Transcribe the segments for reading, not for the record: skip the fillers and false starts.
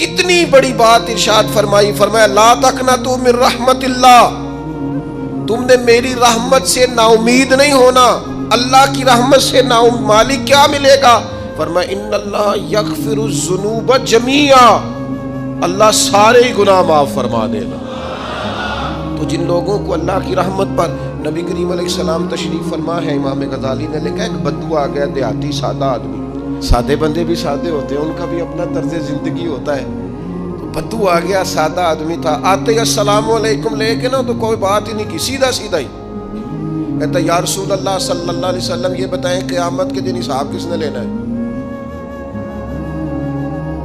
کتنی بڑی بات ارشاد فرمائی، فرمایا لا تقنطوا من رحمت اللہ، تم نے میری رحمت سے نا امید نہیں ہونا، اللہ کی رحمت سے نا مالک کیا ملے گا؟ فرمایا ان اللہ یغفر الذنوب جمیعا، اللہ سارے گناہ معاف فرما دے گا۔ تو جن لوگوں کو اللہ کی رحمت پر نبی کریم علیہ السلام تشریف فرما ہے، امام غزالی نے لکھا ایک بدو آ گیا، دیہاتی سادہ آدمی، سادے بندے بھی سادے ہوتے ہیں، ان کا بھی اپنا طرز زندگی ہوتا ہے۔ تو بدو آ گیا، سادہ آدمی تھا، آتے السلام علیکم لے کے نا تو کوئی بات ہی نہیں کی، سیدھا سیدھا ہی کہتا یا رسول اللہ صلی اللہ علیہ وسلم یہ بتائیں قیامت کے دن حساب کس نے لینا ہے؟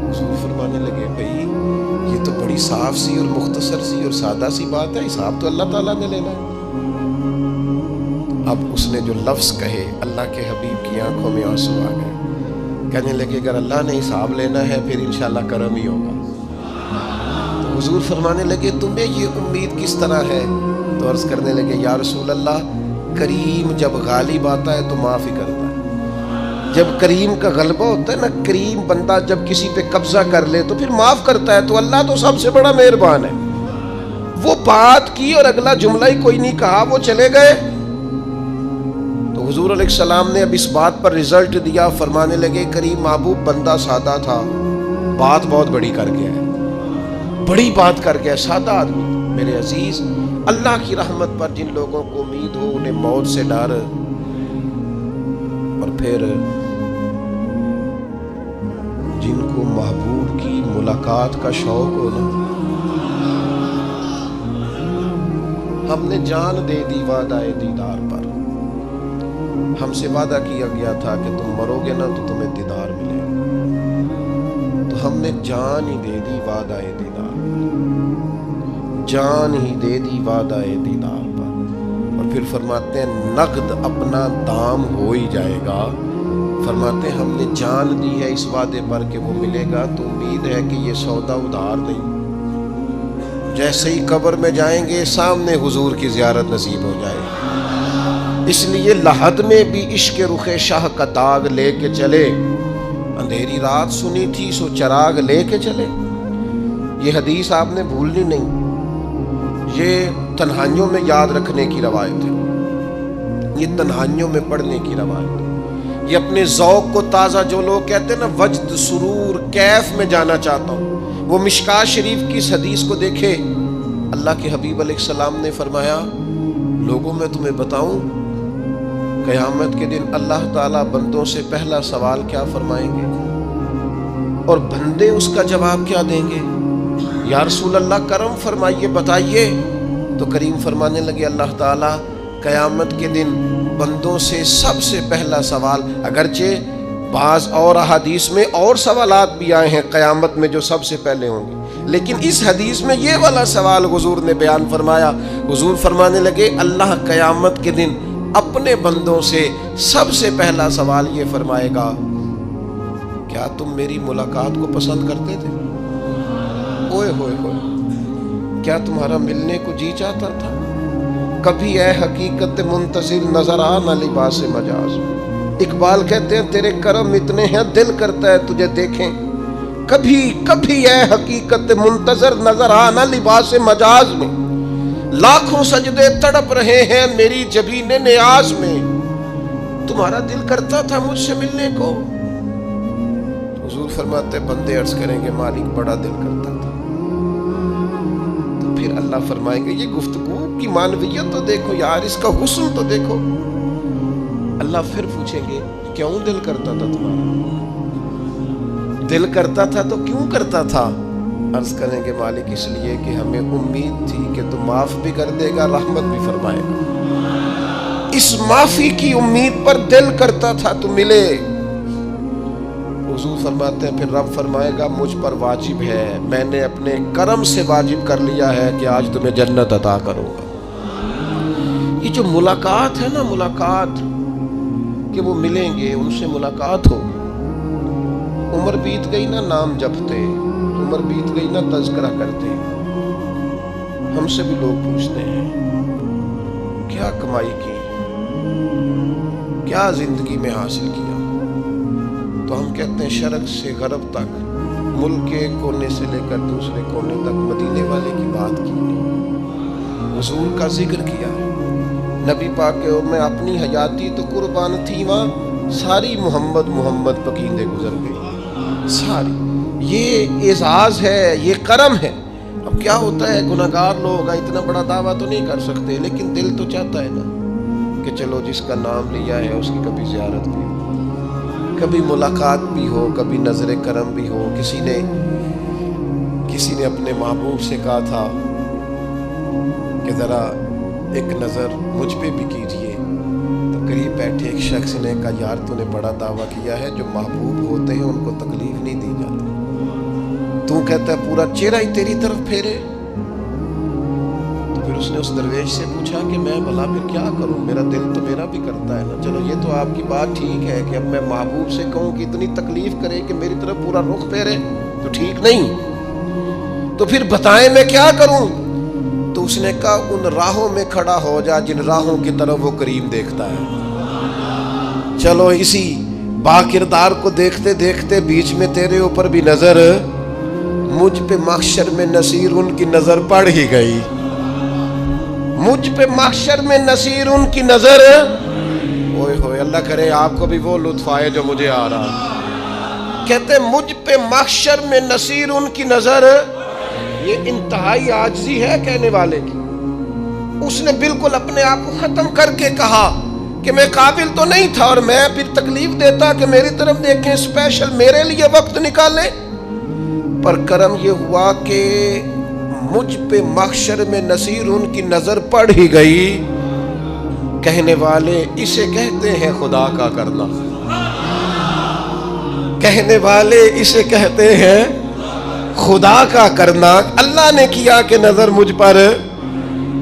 حضور فرمانے لگے بھائی یہ تو بڑی صاف سی اور مختصر سی اور سادہ سی بات ہے، حساب تو اللہ تعالیٰ نے لینا ہے۔ اب اس نے جو لفظ کہے اللہ کے حبیب کی آنکھوں میں آنسو آ گئے، کہنے لگے اگر اللہ نے حساب لینا ہے پھر انشاءاللہ کرم ہی ہوگا۔ تو حضور فرمانے لگے تمہیں یہ امید کس طرح ہے؟ تو عرض کرنے لگے یا رسول اللہ کریم جب غالب آتا ہے تو معاف ہی کرتا ہے، جب کریم کا غلبہ ہوتا ہے نا، کریم بندہ جب کسی پہ قبضہ کر لے تو پھر معاف کرتا ہے، تو اللہ تو سب سے بڑا مہربان ہے۔ وہ بات کی اور اگلا جملہ ہی کوئی نہیں کہا، وہ چلے گئے۔ تو حضور علیہ السلام نے اب اس بات پر رزلٹ دیا، فرمانے لگے کریم محبوب بندہ سادہ تھا، بات بہت بڑی کر گیا ہے، بڑی بات کر گیا، سادہ آدمی۔ میرے عزیز، اللہ کی رحمت پر جن لوگوں کو امید ہو، انہیں موت سے ڈر اور پھر جن کو محبوب کی ملاقات کا شوق ہو نا، ہم نے جان دے دی وعدہ دیدار پر، ہم سے وعدہ کیا گیا تھا کہ تم مرو گے نا تو تمہیں دیدار ملے گا، تو ہم نے جان ہی دے دی وعدہ دیدار، جان ہی دے دی وعدہ دیدار پر۔ اور پھر فرماتے ہیں نقد اپنا دام ہو ہی جائے گا، فرماتے ہیں ہم نے جان دی ہے اس وعدے پر کہ وہ ملے گا، تو امید ہے کہ یہ سودا ادھار نہیں، جیسے ہی قبر میں جائیں گے سامنے حضور کی زیارت نصیب ہو جائے گی۔ اس لیے لحد میں بھی عشق رخ شاہ کا داغ لے کے چلے، اندھیری رات سنی تھی سو چراغ لے کے چلے۔ یہ حدیث آپ نے بھولنی نہیں، یہ تنہائیوں میں یاد رکھنے کی روایت ہے، یہ تنہائیوں میں پڑھنے کی روایت ہے۔ یہ اپنے ذوق کو تازہ، جو لوگ کہتے ہیں نا وجد سرور کیف میں جانا چاہتا ہوں، وہ مشکات شریف کی اس حدیث کو دیکھے۔ اللہ کے حبیب علیہ السلام نے فرمایا لوگوں میں تمہیں بتاؤں قیامت کے دن اللہ تعالیٰ بندوں سے پہلا سوال کیا فرمائیں گے اور بندے اس کا جواب کیا دیں گے؟ یا رسول اللہ کرم فرمائیے بتائیے۔ تو کریم فرمانے لگے اللہ تعالیٰ قیامت کے دن بندوں سے سب سے پہلا سوال، اگرچہ بعض اور احادیث میں اور سوالات بھی آئے ہیں قیامت میں جو سب سے پہلے ہوں گے، لیکن اس حدیث میں یہ والا سوال حضور نے بیان فرمایا۔ حضور فرمانے لگے اللہ قیامت کے دن اپنے بندوں سے سب سے پہلا سوال یہ فرمائے گا کیا تم میری ملاقات کو پسند کرتے تھے؟ اوئے ہوئے ہوئے، کیا تمہارا ملنے کو جی چاہتا تھا؟ کبھی اے حقیقت منتظر نظر آ نہ لباس مجاز۔ اقبال کہتے ہیں تیرے کرم اتنے ہیں دل کرتا ہے تجھے دیکھیں، کبھی کبھی اے حقیقت منتظر نظر آ نہ لباس مجاز میں، لاکھوں سجدے تڑپ رہے ہیں میری جبین نیاز میں، تمہارا دل کرتا تھا مجھ سے ملنے کو؟ حضور فرماتے بندے عرض کریں گے مالک بڑا دل کرتا تھا۔ تو پھر اللہ فرمائیں گے یہ گفتگو کی معنویت تو دیکھو یار، اس کا حسن تو دیکھو۔ اللہ پھر پوچھیں گے کیوں دل کرتا تھا تمہارا؟ دل کرتا تھا تو کیوں کرتا تھا؟ عرض کریں گے مالک اس لیے کہ ہمیں امید تھی کہ تو معاف بھی کر دے گا، رحمت بھی فرمائے گا، اس معافی کی امید پر دل کرتا تھا تو ملے۔ حضور فرماتے ہیں پھر رب فرمائے گا مجھ پر واجب ہے، میں نے اپنے کرم سے واجب کر لیا ہے کہ آج تمہیں جنت عطا کروں گا۔ یہ جو ملاقات ہے نا، ملاقات کہ وہ ملیں گے، ان سے ملاقات ہو۔ عمر بیت گئی نا نام جپتے، عمر بیت گئی نا تذکرہ کرتے، ہم سے بھی لوگ پوچھتے ہیں کیا کمائی کی، کیا زندگی میں حاصل کیا، تو ہم کہتے ہیں شرق سے غرب تک ملک کے کونے سے لے کر دوسرے کونے تک مدینے والے کی بات کی، حضور کا ذکر کیا۔ نبی پاک کے میں اپنی حیاتی تو قربان تھی، وہاں ساری محمد محمد پکیندے گزر گئی ساری۔ یہ اعزاز ہے، یہ کرم ہے۔ اب کیا ہوتا ہے، گناہگار لوگ اتنا بڑا دعویٰ تو نہیں کر سکتے، لیکن دل تو چاہتا ہے نا کہ چلو جس کا نام لیا ہے اس کی کبھی زیارت بھی ہو، کبھی ملاقات بھی ہو، کبھی نظر کرم بھی ہو۔ کسی نے اپنے محبوب سے کہا تھا کہ ذرا ایک نظر مجھ پہ بھی کیجئے، تو قریب بیٹھے ایک شخص نے کہا یار تو نے بڑا دعویٰ کیا ہے، جو محبوب ہوتے ہیں ان کو تکلیف نہیں دی جاتی، تو کہتا ہے پورا چہرہ ہی تیری طرف پھیرے۔ تو پھر اس نے اس درویش سے پوچھا کہ میں بھلا پھر کیا کروں، میرا دل تو میرا بھی کرتا ہے نا، چلو یہ تو آپ کی بات ٹھیک ہے کہ اب میں محبوب سے کہوں کہ اتنی تکلیف کرے کہ میری طرف پورا رخ پھیرے تو ٹھیک نہیں، تو پھر بتائیں میں کیا کروں؟ تو اس نے کہا ان راہوں میں کھڑا ہو جا جن راہوں کی طرف وہ کریم دیکھتا ہے۔ چلو اسی با کردار کو دیکھتے دیکھتے بیچ میں تیرے اوپر بھی نظر، مجھ پہ محشر میں نصیر ان کی نظر پڑ ہی گئی، مجھ پہ محشر میں نصیر ان کی نظر، اوئے ہوئے اللہ کرے آپ کو بھی وہ لطف آئے جو مجھے آ رہا۔ کہتے مجھ پہ محشر میں نصیر ان کی نظر، یہ انتہائی عاجزی ہے کہنے والے کی۔ اس نے بالکل اپنے آپ کو ختم کر کے کہا کہ میں قابل تو نہیں تھا، اور میں پھر تکلیف دیتا کہ میری طرف دیکھیں، اسپیشل میرے لیے وقت نکالیں، پر کرم یہ ہوا کہ مجھ پہ محشر میں نصیر ان کی نظر پڑ ہی گئی۔ کہنے والے اسے کہتے ہیں خدا کا کرنا، کہنے والے اسے کہتے ہیں خدا کا کرنا۔ اللہ نے کیا کہ نظر مجھ پر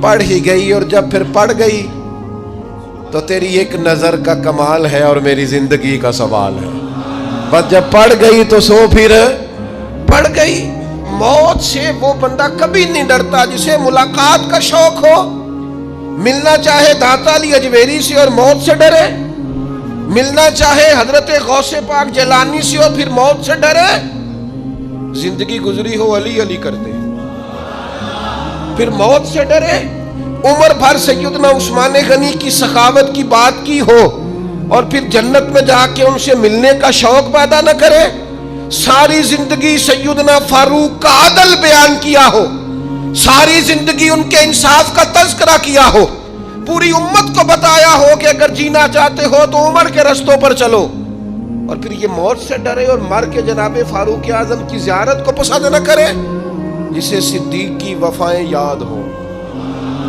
پڑ ہی گئی، اور جب پھر پڑ گئی تو تیری ایک نظر کا کمال ہے اور میری زندگی کا سوال ہے، بس جب پڑ گئی تو سو پھر پڑ گئی۔ موت سے وہ بندہ کبھی نہیں ڈرتا جسے ملاقات کا شوق ہو، ملنا چاہے داتا علی اجویری سے اور موت سے ڈرے، ملنا چاہے حضرت غوث پاک جیلانی سے اور پھر موت سے ڈرے، زندگی گزری ہو علی علی کرتے پھر موت سے ڈرے۔ عمر بھر سیدنا عثمان غنی کی سخاوت کی بات کی ہو اور پھر جنت میں جا کے ان سے ملنے کا شوق پیدا نہ کرے، ساری زندگی سیدنا فاروق کا عدل بیان کیا ہو، ساری زندگی ان کے انصاف کا تذکرہ کیا ہو، پوری امت کو بتایا ہو کہ اگر جینا چاہتے ہو تو عمر کے رستوں پر چلو، اور پھر یہ موت سے ڈرے اور مر کے جناب فاروق اعظم کی زیارت کو پسند نہ کرے۔ جسے صدیق کی وفائیں یاد ہو،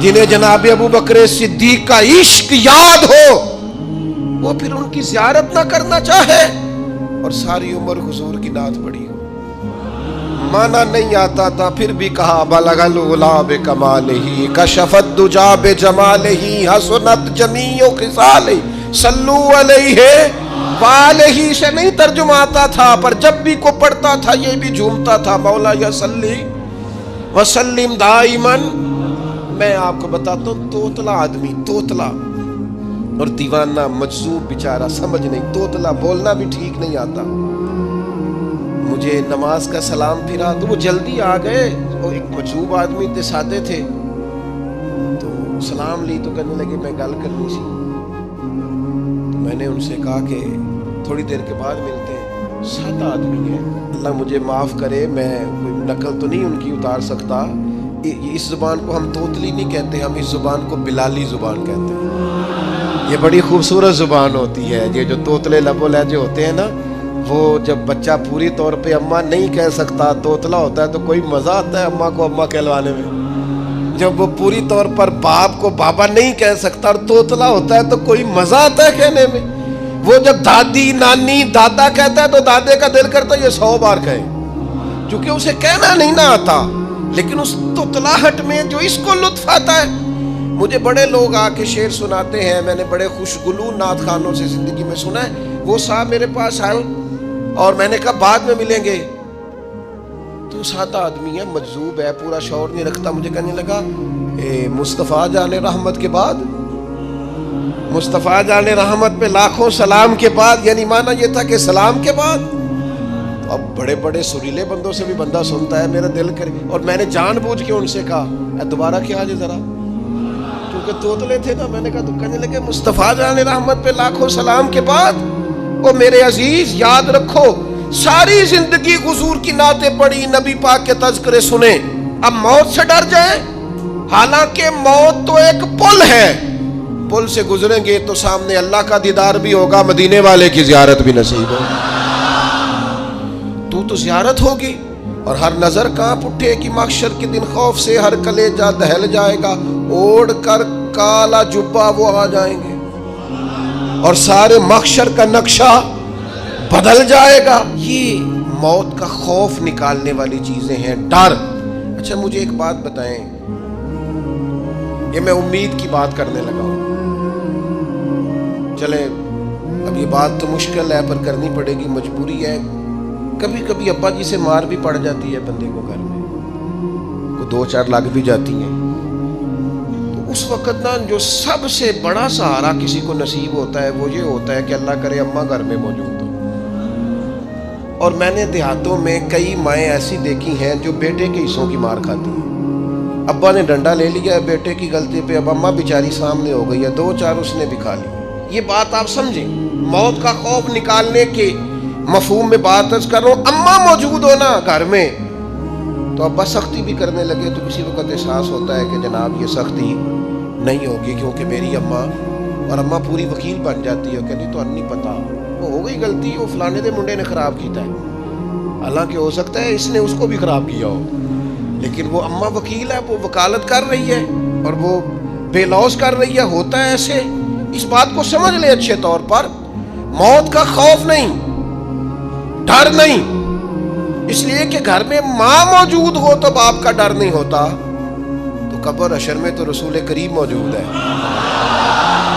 جنہیں جناب ابو بکر صدیق کا عشق یاد ہو، وہ پھر ان کی زیارت نہ کرنا چاہے اور ساری عمر حضور کی نعت پڑھی ہو۔ مانا نہیں آتا تھا پھر بھی کہا بلغ العلا بکمالہ کشف الدجا بجمالہ حسنت جمیع خصالہ صلو علیہ والہ سے نہیں ترجمہ آتا تھا، پر جب بھی کو پڑھتا تھا یہ بھی جھومتا تھا مولا یا صلی وسلم دائماً۔ میں آپ کو بتاتا ہوں توتلا آدمی، توتلا اور دیوانہ مجذوب بیچارہ، سمجھ نہیں، توتلا بولنا بھی ٹھیک نہیں آتا۔ مجھے نماز کا سلام پھرا تو وہ جلدی آ گئے، وہ ایک مجذوب آدمی تھے، سادے تھے، تو سلام لی تو کہنے لگے میں گل کرنی سی۔ میں نے ان سے کہا کہ تھوڑی دیر کے بعد ملتے ہیں، سادہ آدمی ہے، اللہ مجھے معاف کرے، میں کوئی نقل تو نہیں ان کی اتار سکتا، اس زبان کو ہم توتلی نہیں کہتے، ہم اس زبان کو بلالی زبان کہتے ہیں۔ یہ بڑی خوبصورت زبان ہوتی ہے، یہ جو توتلے لب و لہجے ہوتے ہیں نا، وہ جب بچہ پوری طور پہ اماں نہیں کہہ سکتا، توتلا ہوتا ہے تو کوئی مزہ آتا ہے اماں کو اماں کہلوانے میں۔ جب وہ پوری طور پر باپ کو بابا نہیں کہہ سکتا اور توتلا ہوتا ہے تو کوئی مزہ آتا ہے کہنے میں۔ وہ جب دادی نانی دادا کہتا ہے تو دادے کا دل کرتا ہے یہ 100 بار کہے، چونکہ اسے کہنا نہیں نہ آتا، لیکن اس توتلاہٹ میں جو اس کو لطف آتا ہے۔ مجھے بڑے لوگ آ کے شعر سناتے ہیں، میں نے بڑے خوشگلو نعت خانوں سے زندگی میں سنا ہے، وہ صاحب میرے پاس آئے اور میں نے کہا بعد میں ملیں گے، تو سادہ آدمی ہے، مجذوب ہے، پورا شعور نہیں رکھتا، مجھے کہنے لگا مصطفیٰ جان رحمت کے بعد، مصطفیٰ جان رحمت پہ لاکھوں سلام کے بعد، یعنی معنی یہ تھا کہ سلام کے بعد، اب بڑے بڑے سریلے بندوں سے بھی بندہ سنتا ہے میرا دل کرے، اور میں نے جان بوجھ کے ان سے کہا دوبارہ کیا جی ذرا، کیونکہ توتلے تھے نا، میں نے کہا تو کہنے لگے مصطفیٰ جان رحمت پہ لاکھوں سلام کے بعد او میرے عزیز یاد رکھو ساری زندگی حضور کی نعتیں پڑھی، نبی پاک کے تذکرے سنے، اب موت سے ڈر جائیں؟ حالانکہ موت تو ایک پل ہے، پل سے گزریں گے تو سامنے اللہ کا دیدار بھی ہوگا، مدینے والے کی زیارت بھی نصیب ہوگی، تو زیارت ہوگی، اور ہر نظر کانپ اٹھے کہ محشر کے دن خوف سے ہر کلیجہ دہل جائے گا، اوڑھ کر کالا جبہ وہ آ جائیں گے اور سارے محشر کا نقشہ بدل جائے گا۔ یہ موت کا خوف نکالنے والی چیزیں ہیں، ڈر۔ اچھا مجھے ایک بات بتائیں، یہ میں امید کی بات کرنے لگا ہوں، چلیں اب یہ بات تو مشکل ہے پر کرنی پڑے گی، مجبوری ہے۔ کبھی کبھی ابا جی سے مار بھی پڑ جاتی ہے بندے کو، گھر میں کوئی 2-4 لگ بھی جاتی ہیں، تو اس وقت نا جو سب سے بڑا سہارا کسی کو نصیب ہوتا ہے وہ یہ ہوتا ہے کہ اللہ کرے اماں گھر میں موجود ہو۔ اور میں نے دیہاتوں میں کئی مائیں ایسی دیکھی ہیں جو بیٹے کے حصوں کی مار کھاتی ہیں، ابا نے ڈنڈا لے لیا ہے بیٹے کی غلطی پہ، اب اماں بیچاری سامنے ہو گئی ہے، 2-4 اس نے بھی کھا لی۔ یہ بات آپ سمجھیں، موت کا خوف نکالنے کے مفہوم میں بات کر رہا ہوں۔ اماں موجود ہونا گھر میں تو ابا سختی بھی کرنے لگے تو کسی وقت احساس ہوتا ہے کہ جناب یہ سختی نہیں ہوگی کیونکہ میری اماں، اور اماں پوری وکیل بن جاتی ہے، کہتی تو نہیں پتا وہ ہو گئی غلطی، وہ فلانے دے منڈے نے خراب کیتا ہے، حالانکہ ہو سکتا ہے اس نے اس کو بھی خراب کیا ہو، لیکن وہ اماں وکیل ہے، وہ وکالت کر رہی ہے اور وہ بے لوث کر رہی ہے، ہوتا ہے ایسے۔ اس بات کو سمجھ لیں اچھے طور پر، موت کا خوف نہیں، ڈر نہیں، اس لیے کہ گھر میں ماں موجود ہو تو باپ کا ڈر نہیں ہوتا، تو قبر حشر میں تو رسول کریم موجود ہے،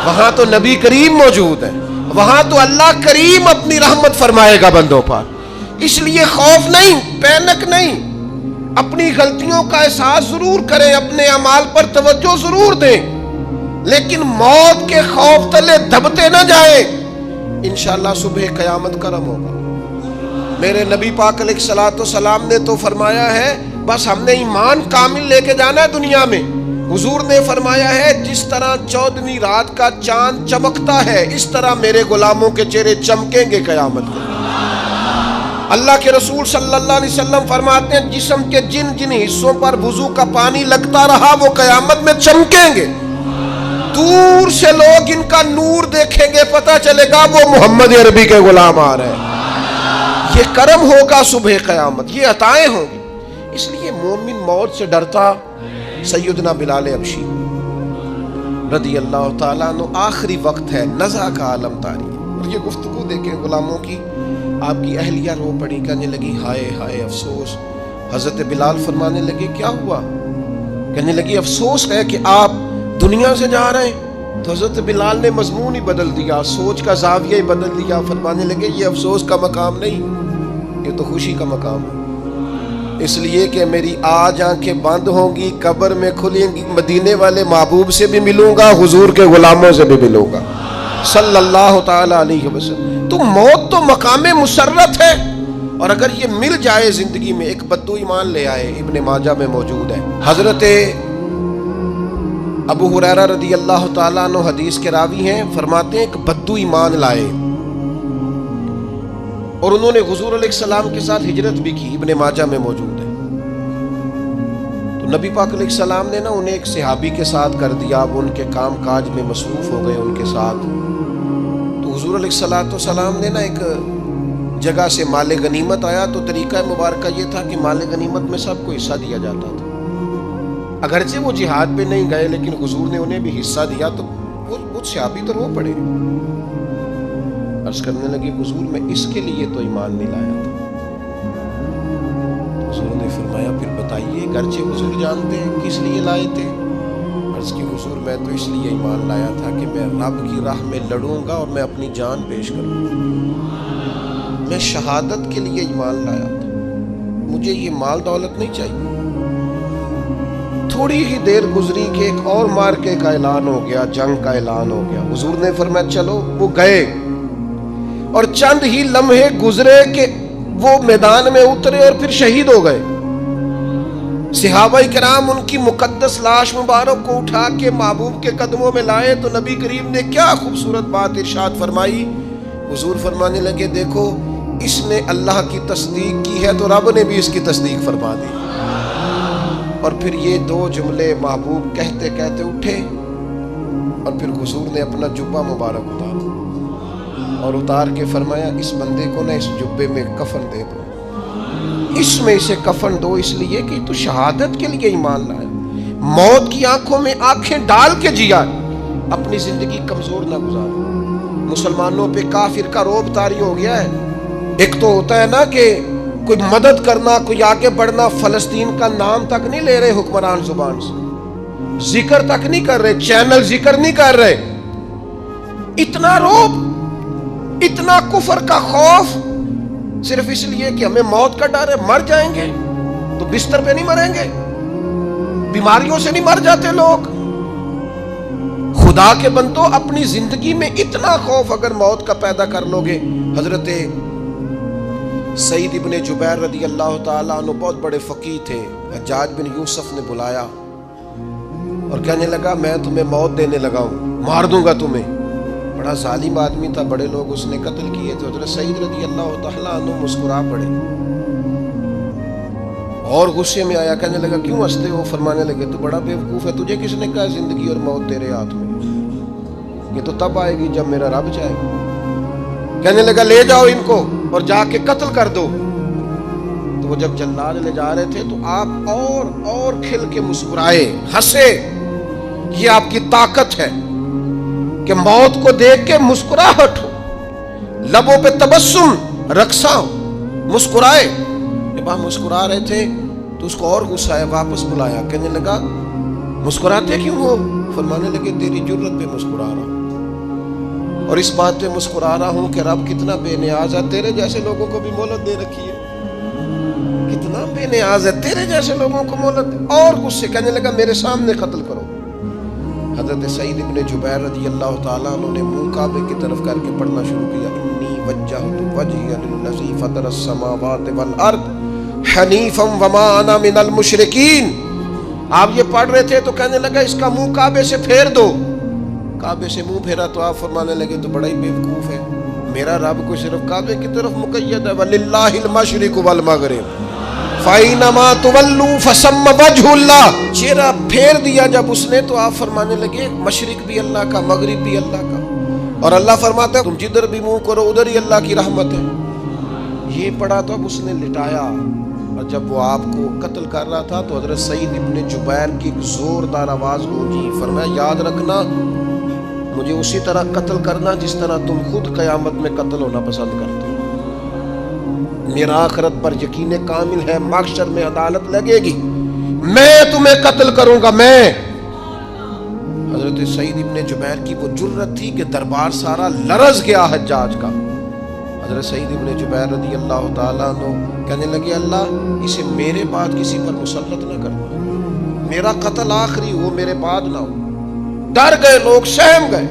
وہاں تو نبی کریم موجود ہے، وہاں تو اللہ کریم اپنی رحمت فرمائے گا بندوں پر، اس لیے خوف نہیں، پینک نہیں، اپنی غلطیوں کا احساس ضرور کریں، اپنے اعمال پر توجہ ضرور دیں، لیکن موت کے خوف تلے دبتے نہ جائیں، انشاءاللہ صبح قیامت کرم ہوگا۔ میرے نبی پاک علیہ الصلوۃ والسلام نے تو فرمایا ہے بس ہم نے ایمان کامل لے کے جانا ہے دنیا میں۔ حضور نے فرمایا ہے جس طرح 14ویں رات کا چاند چمکتا ہے اس طرح میرے غلاموں کے چہرے چمکیں گے قیامت کو۔ اللہ کے رسول صلی اللہ علیہ وسلم فرماتے ہیں جسم کے جن جن حصوں پر وضو کا پانی لگتا رہا وہ قیامت میں چمکیں گے، دور سے لوگ ان کا نور دیکھیں گے، پتہ چلے گا وہ محمد عربی کے غلام آ رہے ہیں۔ یہ کرم ہوگا صبح قیامت، یہ عطائیں ہوں گی، اس لیے مومن موت سے ڈرتا۔ سیدنا بلال حبشی رضی اللہ تعالیٰ عنہ، آخری وقت ہے، نزع کا عالم طاری، اور یہ گفتگو دیکھیں غلاموں کی، آپ کی اہلیہ رو پڑی، کہنے لگی ہائے ہائے افسوس۔ حضرت بلال فرمانے لگے کیا ہوا؟ کہنے لگی افسوس ہے کہ آپ دنیا سے جا رہے ہیں۔ تو حضرت بلال نے مضمون ہی بدل دیا، سوچ کا زاویہ ہی بدل دیا، فرمانے لگے یہ افسوس کا مقام نہیں، یہ تو خوشی کا مقام ہے، اس لیے کہ میری آج آنکھیں بند ہوں گی، قبر میں کھلیں گی، مدینے والے محبوب سے بھی ملوں گا، حضور کے غلاموں سے بھی ملوں گا صلی اللہ تعالی علیہ وسلم۔ تو موت تو مقام مسرت ہے، اور اگر یہ مل جائے زندگی میں، ایک بدو ایمان لے آئے، ابن ماجہ میں موجود ہے، حضرت ابو ہریرہ رضی اللہ تعالیٰ عنہ حدیث کے راوی ہیں، فرماتے ہیں ایک بدو ایمان لائے اور انہوں نے حضور علیہ السلام کے ساتھ ہجرت بھی کی، ابن ماجہ میں موجود ہے۔ تو نبی پاک علیہ السلام نے نا انہیں ایک صحابی کے ساتھ کر دیا، وہ ان کے کام کاج میں مصروف ہو گئے ان کے ساتھ۔ تو حضور علیہ السلام نے نا ایک جگہ سے مال غنیمت آیا، تو طریقہ مبارکہ یہ تھا کہ مال غنیمت میں سب کو حصہ دیا جاتا تھا، اگرچہ وہ جہاد پہ نہیں گئے لیکن حضور نے انہیں بھی حصہ دیا، تو وہ صحابی تو رو پڑے، عرض کرنے لگی حضور میں اس کے لیے تو ایمان نہیں لایا تھا۔ حضور نے فرمایا پھر بتائیے، اگرچہ حضور جانتے ہیں کس لیے لائے تھے؟ عرض کی حضور میں تو اس لیے ایمان لایا تھا کہ میں رب کی راہ میں لڑوں گا اور میں اپنی جان پیش کروں گا، میں شہادت کے لیے ایمان لایا تھا، مجھے یہ مال دولت نہیں چاہیے۔ تھوڑی ہی دیر گزری کہ ایک اور مارکے کا اعلان ہو گیا، جنگ کا اعلان ہو گیا۔ حضور نے فرمایا چلو، وہ گئے، اور چند ہی لمحے گزرے کہ وہ میدان میں اترے اور پھر شہید ہو گئے. صحابہ کرام ان کی مقدس لاش مبارک کو اٹھا کے محبوب کے قدموں میں لائے تو نبی کریم نے کیا خوبصورت بات ارشاد فرمائی. حضور فرمانے لگے دیکھو اس نے اللہ کی تصدیق کی ہے تو رب نے بھی اس کی تصدیق فرما دی. اور پھر یہ دو جملے محبوب کہتے کہتے اٹھے اور پھر حضور نے اپنا جبہ مبارک اتارا اور اتار کے فرمایا اس بندے کو نہ اس جبے میں کفن دے دو, اس میں اسے کفن دو, اس لیے کہ تو شہادت کے لیے ایمان لائے, موت کی آنکھوں میں آنکھیں ڈال کے جیا, اپنی زندگی کمزور نہ گزارو. مسلمانوں پہ کافر کا رعب طاری ہو گیا ہے. ایک تو ہوتا ہے نا کہ کوئی مدد کرنا, کوئی آگے بڑھنا, فلسطین کا نام تک نہیں لے رہے حکمران زبان سے, ذکر تک نہیں کر رہے, چینل ذکر نہیں کر رہے. اتنا رعب, اتنا کفر کا خوف, صرف اس لیے کہ ہمیں موت کا ڈر ہے. مر جائیں گے تو بستر پہ نہیں مریں گے, بیماریوں سے نہیں مر جاتے لوگ. خدا کے بندو اپنی زندگی میں اتنا خوف اگر موت کا پیدا کر لو گے. حضرت سعید ابن جبیر رضی اللہ تعالیٰ عنہ بہت بڑے فقیہ تھے. حجاج بن یوسف نے بلایا اور کہنے لگا میں تمہیں موت دینے لگا ہوں, مار دوں گا تمہیں. بڑا ظالم آدمی تھا, بڑے لوگ اس نے قتل کیے تھے. حضرت سعید رضی اللہ تعالیٰ عنہ مسکرا پڑے اور غصے میں آیا, کہنے لگا کیوں ہنستے ہو؟ فرمانے لگے تو بڑا بیوقوف ہے, تجھے کس نے کہا زندگی اور موت تیرے ہاتھ میں, یہ تو تب آئے گی جب میرا رب چاہے گا. کہنے لگا لے جاؤ ان کو اور جا کے قتل کر دو. تو وہ جب جلاد لے جا رہے تھے تو آپ اور کھل کے مسکرائے, ہنسے. یہ آپ کی طاقت ہے کہ موت کو دیکھ کے مسکراہٹ ہو, لبوں پہ تبسم رقصہ ہو, مسکرائے. جب آپ مسکرا رہے تھے تو اس کو اور غصہ آیا, واپس بلایا. کہنے لگا مسکراتے کیوں ہو؟ فرمانے لگے تیری جرت پہ مسکرا رہا ہوں, اور اس بات پہ مسکرا رہا ہوں کہ رب کتنا بے نیاز ہے, تیرے جیسے لوگوں کو بھی مہلت دے رکھی ہے. کتنا بے نیاز ہے, تیرے جیسے لوگوں کو مہلت. اور غصے, کہنے لگا میرے سامنے قتل کرو. حضرت سعید ابن جبیر رضی اللہ تعالیٰ عنہ نے منہ کعبے کی طرف کر کے پڑھنا شروع کیا, انی وجہت وجہی للذی فطر السماوات والارض حنیفا وما انا من المشرکین. آپ یہ پڑھ رہے تھے تو کہنے لگا اس کا منہ کعبے سے پھیر دو. کعبے سے منہ پھیرا تو آپ فرمانے لگے تو بڑا ہی بیوقوف ہے, میرا رب کو صرف کعبے کی طرف مقید ہے, وَلِلَّهِ الْمَشْرِقُ وَالْمَغْرِبُ فَأَيْنَمَا تُوَلُّوا فَثَمَّ وَجْهُ اللَّهِ. چہرہ پھیر دیا جب اس نے تو آپ فرمانے لگے مشرق بھی اللہ کا, مغرب بھی اللہ کا. اور اللہ فرماتا ہے تم جدھر بھی منہ کرو ادھر ہی اللہ کی رحمت ہے. یہ پڑھا تو اب اس نے لٹایا, اور جب وہ آپ کو قتل کر رہا تھا تو حضرت سعید ابن جبیر کی ایک زوردار آواز گونجی. فرمایا یاد رکھنا مجھے اسی طرح قتل کرنا جس طرح تم خود قیامت میں قتل ہونا پسند کرتے ہو. میرا آخرت پر یقین کامل ہے, محشر میں عدالت لگے گی, میں تمہیں قتل کروں گا. میں حضرت سعید ابن جبیر کی وہ جرت تھی کہ دربار سارا لرز گیا حجاج کا. حضرت سعید ابن جبیر رضی اللہ تعالیٰ عنہ کہنے لگے اللہ اسے میرے بعد کسی پر مسلط نہ کرنا, میرا قتل آخری ہو, میرے بعد نہ ہو. ڈر گئے لوگ, سہم گئے.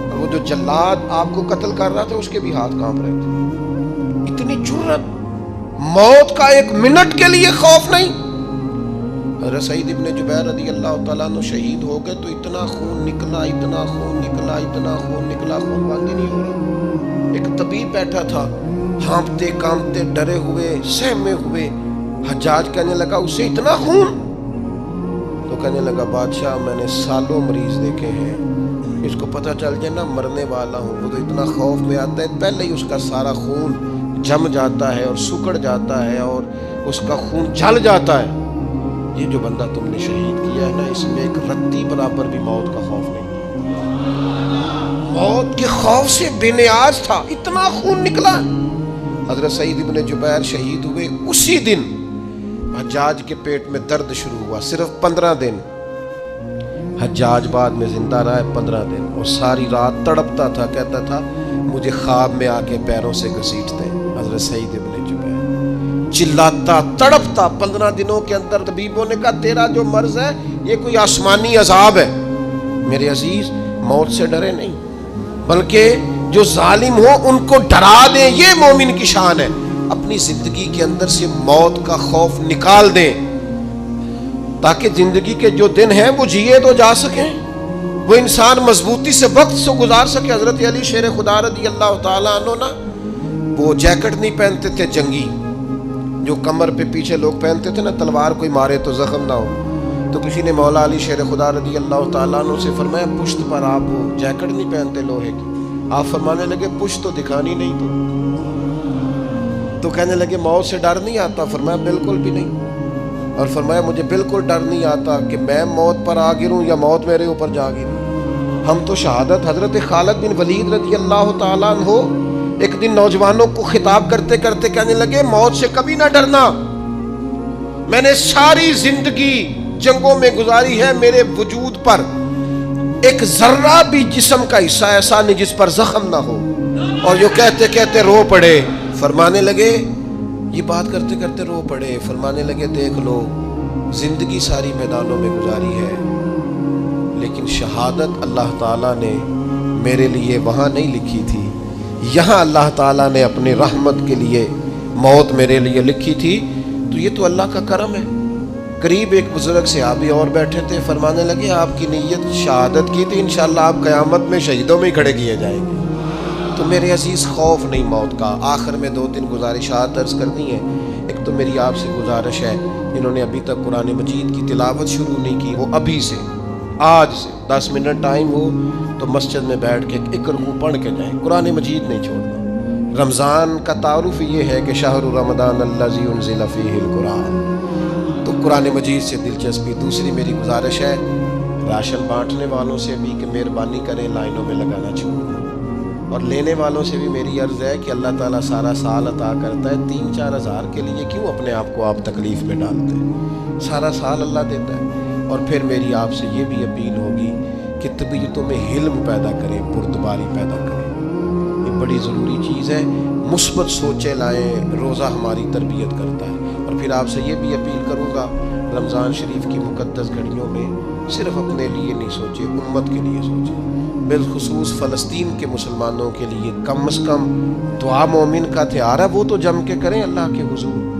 اور وہ جو جلاد آپ کو قتل کر رہا تھا اس کے بھی ہاتھ کانپ رہے تھے. اتنی جرت, موت کا ایک منٹ کے لیے خوف نہیں. حضرت سعید ابن جبیر رضی اللہ تعالیٰ عنہ شہید ہو گئے تو اتنا خون نکلا, اتنا خون نکلا, اتنا خون نکلا, خون بند ہی نہیں ہو رہا. ایک طبیب بیٹھا تھا, ہانپتے کانپتے ڈرے ہوئے, سہمے ہوئے. حجاج کہنے لگا اسے اتنا خون؟ تو کہنے لگا بادشاہ میں نے سالوں مریض دیکھے ہیں, اس کو پتہ چل جائے نا مرنے والا ہوں وہ تو اتنا خوف میں آتا ہے, پہلے ہی اس کا سارا خون جم جاتا ہے اور سکڑ جاتا ہے اور اس کا خون جل جاتا ہے. یہ جو بندہ تم نے شہید کیا ہے نا اس میں ایک رتی برابر بھی موت کا خوف نہیں, موت کے خوف سے بے نیاز تھا, اتنا خون نکلا. حضرت سعید ابن جبیر شہید ہوئے اسی دن حجاج کے پیٹ میں درد شروع ہوا. صرف 15 دن حجاج بعد میں زندہ رہا ہے, 15 دن, اور ساری رات تڑپتا تھا, کہتا تھا مجھے خواب میں آ کے پیروں سے گھسیٹتے. حضرت سعید ابن جبیر چلاتا تڑپتا. 15 دنوں کے اندر طبیبوں نے کہا تیرا جو مرض ہے یہ کوئی آسمانی عذاب ہے. میرے عزیز موت سے ڈرے نہیں, بلکہ جو ظالم ہو ان کو ڈرا دیں, یہ مومن کی شان ہے. اپنے اپنی زندگی کے اندر سے موت کا خوف نکال دیں، تاکہ زندگی کے جو دن ہیں وہ جیے تو جا سکیں، وہ انسان مضبوطی سے وقت سے گزار سکے۔ حضرت علی شیر خدا رضی اللہ تعالیٰ عنہ نا وہ جیکٹ نہیں پہنتے تھے جنگی، جو کمر پہ پیچھے لوگ پہنتے تھے نا، تلوار کوئی مارے تو زخم نہ ہو۔ تو کسی نے مولا علی شیر خدا رضی اللہ تعالیٰ عنہ سے فرمایا پشت پر آپ وہ جیکٹ نہیں پہنتے لوہے کی؟ آپ فرمانے لگے پشت تو دکھانی نہیں تو کہنے لگے موت سے ڈر نہیں آتا؟ فرمایا بالکل بھی نہیں، اور فرمایا مجھے بالکل ڈر نہیں آتا کہ میں موت پر آ گروں یا موت میرے اوپر جا گرے۔ ہم تو شہادت حضرت خالد بن ولید رضی اللہ تعالیٰ عنہ ایک دن نوجوانوں کو خطاب کرتے کرتے کہنے لگے موت سے کبھی نہ ڈرنا، میں نے ساری زندگی جنگوں میں گزاری ہے، میرے وجود پر ایک ذرہ بھی جسم کا حصہ ایسا نہیں جس پر زخم نہ ہو۔ اور جو کہتے کہتے رو پڑے، فرمانے لگے یہ بات کرتے کرتے رو پڑے، فرمانے لگے دیکھ لو زندگی ساری میدانوں میں گزاری ہے، لیکن شہادت اللہ تعالیٰ نے میرے لیے وہاں نہیں لکھی تھی، یہاں اللہ تعالیٰ نے اپنی رحمت کے لیے موت میرے لیے لکھی تھی۔ تو یہ تو اللہ کا کرم ہے۔ قریب ایک بزرگ صحابی اور بیٹھے تھے، فرمانے لگے آپ کی نیت شہادت کی تھی، انشاءاللہ آپ قیامت میں شہیدوں میں ہی کھڑے کیے جائیں گے۔ تو میرے عزیز خوف نہیں موت کا۔ آخر میں 2-3 گزارشات عرض کرنی ہے۔ ایک تو میری آپ سے گزارش ہے، جنہوں نے ابھی تک قرآن مجید کی تلاوت شروع نہیں کی، وہ ابھی سے آج سے 10 منٹ ٹائم ہو تو مسجد میں بیٹھ کے ایک رکوع پڑھ کے جائیں، قرآن مجید نہیں چھوڑنا۔ رمضان کا تعارف یہ ہے کہ شہر رمضان الذی انزل فیہ القرآن، تو قرآن مجید سے دلچسپی۔ دوسری میری گزارش ہے راشن بانٹنے والوں سے بھی کہ مہربانی کریں لائنوں میں لگانا چھوڑیں، اور لینے والوں سے بھی میری عرض ہے کہ اللہ تعالیٰ سارا سال عطا کرتا ہے، 3-4 ہزار کے لیے کیوں اپنے آپ کو آپ تکلیف میں ڈالتے ہیں؟ سارا سال اللہ دیتا ہے۔ اور پھر میری آپ سے یہ بھی اپیل ہوگی کہ طبیعتوں میں حلم پیدا کریں، پرتباری پیدا کریں، یہ بڑی ضروری چیز ہے۔ مثبت سوچیں لائیں، روزہ ہماری تربیت کرتا ہے۔ اور پھر آپ سے یہ بھی اپیل کروں گا رمضان شریف کی مقدس گھڑیوں میں صرف اپنے لیے نہیں سوچیں، امت کے لیے سوچیں، بالخصوص فلسطین کے مسلمانوں کے لیے کم از کم دعا مومن کا تہار ہے وہ تو جم کے کریں اللہ کے حضور۔